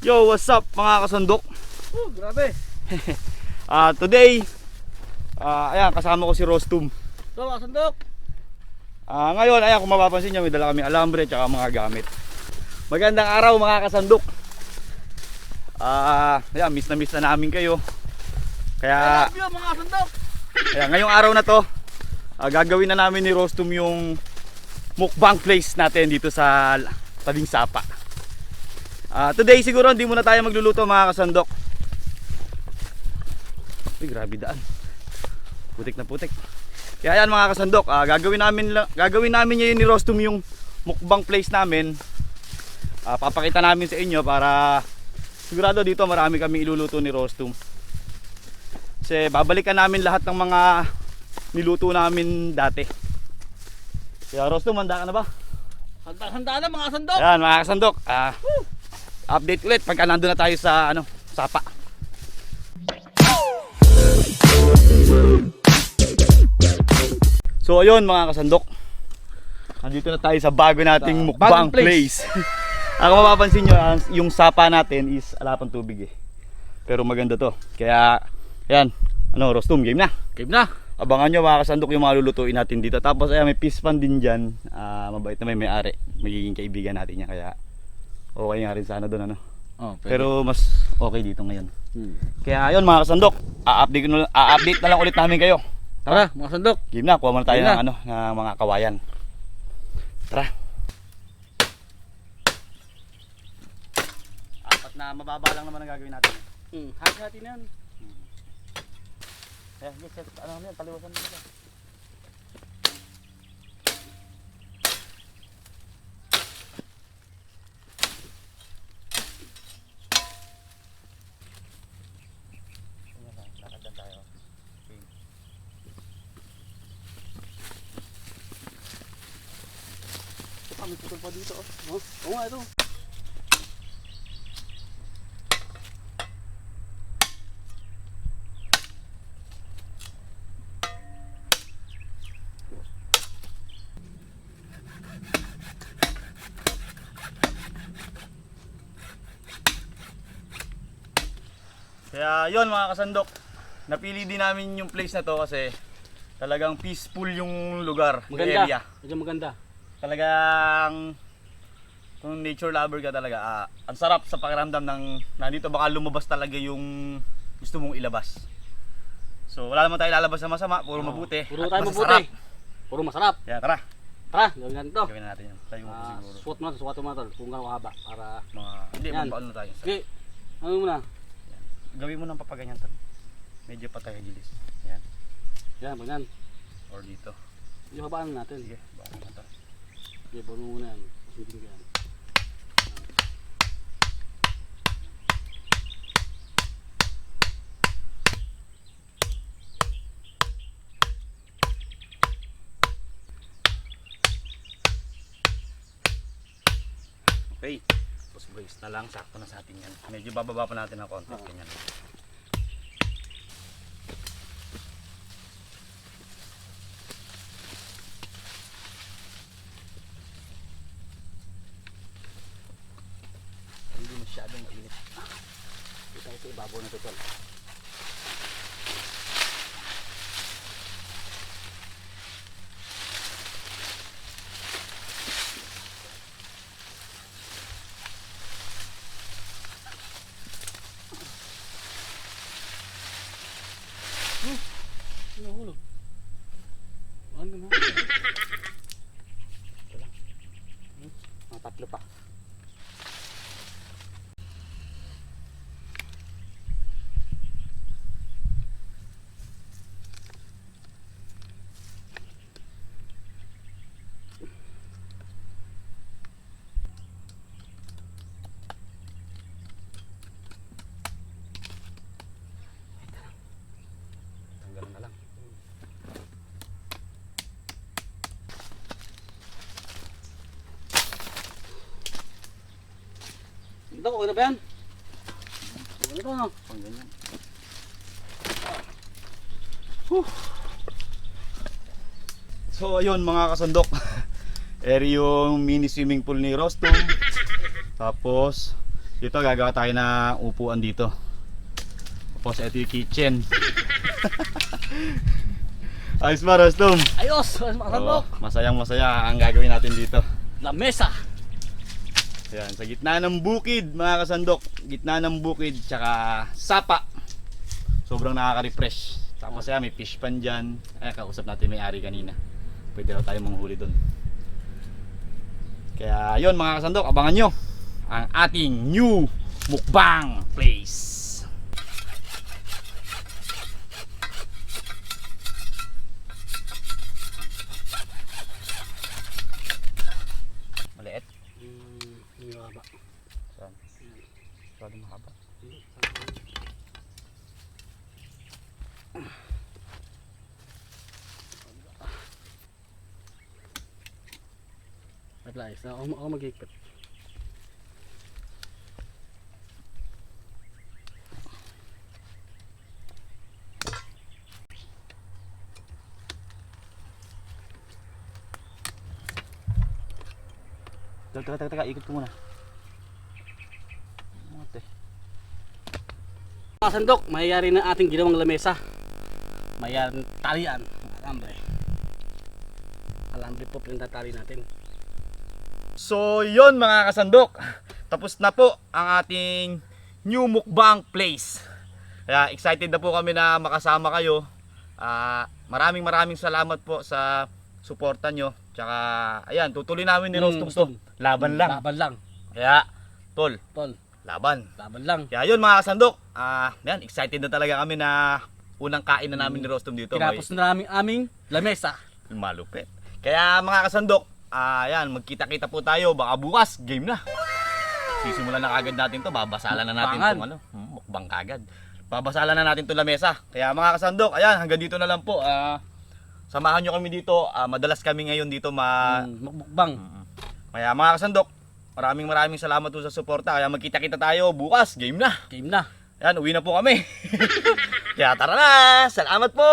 Yo, what's up mga kasundok? Grabe. Today, ayan, kasama ko si Rostum. So, mga sundok. Ngayon, ayan, kung mapapansin nyo, may dala kami alambre at mga gamit. Magandang araw mga kasundok. Ayan, miss na namin kayo. Kaya, I love you, mga sundok. ayan, ngayong araw na to, gagawin na namin ni Rostum yung mukbang place natin dito sa Tabing Sapa. Today siguro hindi muna tayo magluluto mga kasandok. Uy, grabe daan. Putik na putik. Kaya yan mga kasandok, gagawin namin ngayon ni Rostum yung mukbang place namin. Papakita namin sa inyo para sigurado dito marami kami iluluto ni Rostum. Kasi babalikan namin lahat ng mga niluto namin dati. Kaya Rostum, handa ka na ba? Handa na mga sundok. Yan mga kasandok, update ulit pagka nandun na tayo sa Sapa. So ayun mga kasandok, nandito na tayo sa bago nating mukbang place. Kung mapapansin nyo, yung Sapa natin is alapang tubig eh. Pero maganda to. Kaya yan, Rostum, game na. Game na. Abangan nyo mga kasandok yung mga lulutuin natin dito. Tapos ayan, may fish pan din dyan. Mabait na may-ari. Magiging kaibigan natin yan. Kaya okay nga rin sana doon Pero mas okay dito ngayon. Kaya ayun mga kasandok, a-update na lang ulit namin kayo. Tara mga sundok. Game na, kuha muna tayo Game ng mga kawayan. Tara. Apat na mababa lang naman ang gagawin natin. Hati natin yan. Yes, paliwasan mo nila. Lakad tayo. Okay. May putol pa dito. Oo nga ito. Kaya yun mga kasandok, napili din namin yung place na to kasi talagang peaceful yung lugar, yung area. Medyo maganda. Talagang kung nature lover ka talaga, ang sarap sa pakiramdam ng nandito baka lumabas talaga yung gusto mong ilabas. So wala naman tayo lalabas na masama, puro mabuti. Puro at tayo masasarap. mabuti. Puro masarap. Kaya tara, Gawin natin to. gawin na natin yan. Tayo mo siguro. Suot mo na tol. Kung gano'ng haba. Para... Hindi, Yan. magpaano na tayo. Okay. Ano muna? Gawin mo ng papaganyan to. Medyo pa tayo gilis. Yan. Yan, pag yan. Or dito. Yung habaan natin. Sige, baka na to. Okay, bono muna yan. Hindi ka yan. Okay. Tapos brace na lang, sakto na sa atin yan. Medyo bababa pa natin ng konti. Ganyan. Hindi masyadong mainit. Ito tayo sa ibabaw na ito tol. Nahulog. Ano na? Ito lang. Mga tatlo pa. Tanggalin na lang. Ito, okay na ba yan? Okay na ito. Pang ganyan. So ayun mga kasandok, eri yung mini swimming pool ni Rostum. Tapos Dito gagawa tayo ng upuan dito. Tapos ito yung kitchen. Ayos ba, Rostom? Ayos! Mga kasandok! Masayang masaya ang gagawin natin dito. Lamesa! Ayan, sa gitna ng bukid mga kasandok. Gitna ng bukid tsaka sapa. Sobrang nakaka-refresh. Tapos may fish pan dyan. Kausap natin may-ari kanina. Pwede raw tayo manghuli doon. Kaya yun mga kasandok, abangan nyo ang ating new mukbang place. Maliit? Hindi mahaba. Saan? Masyado mahaba. Naglayas na ako mag-higpit. Teka, ikot ko muna. Ate. Mga sandok, mayayari na ating ginawang lamesa. Mayayari talian. Alambre. Alambre po pinatatali natin. So yun mga kasandok, tapos na po ang ating new mukbang place. Kaya excited na po kami na makasama kayo. Maraming salamat po sa suporta nyo. Tsaka ayan, tutuloy namin ni Rostom to. Laban lang. Laban lang. Kaya tol, Tol, laban. laban lang. Kaya yun mga kasandok, ayan, excited na talaga kami na unang kain na namin ni Rostom dito. Tinapos na namin aming lamesa. Malupit. Kaya mga kasandok, ayan, magkita-kita po tayo. Baka bukas, game na. Sisimulan na kagad natin to. Babasalan na natin Mukbangan. itong mukbang kagad. Babasalan na natin itong lamesa. Kaya mga kasandok, ayan, hanggang dito na lang po. Samahan nyo kami dito. Madalas kami ngayon dito Mukbang. Kaya mga kasandok, maraming salamat po sa suporta. Kaya magkita-kita tayo. Bukas, game na. Game na. Ayan, uwi na po kami. Kaya tara na. Salamat po.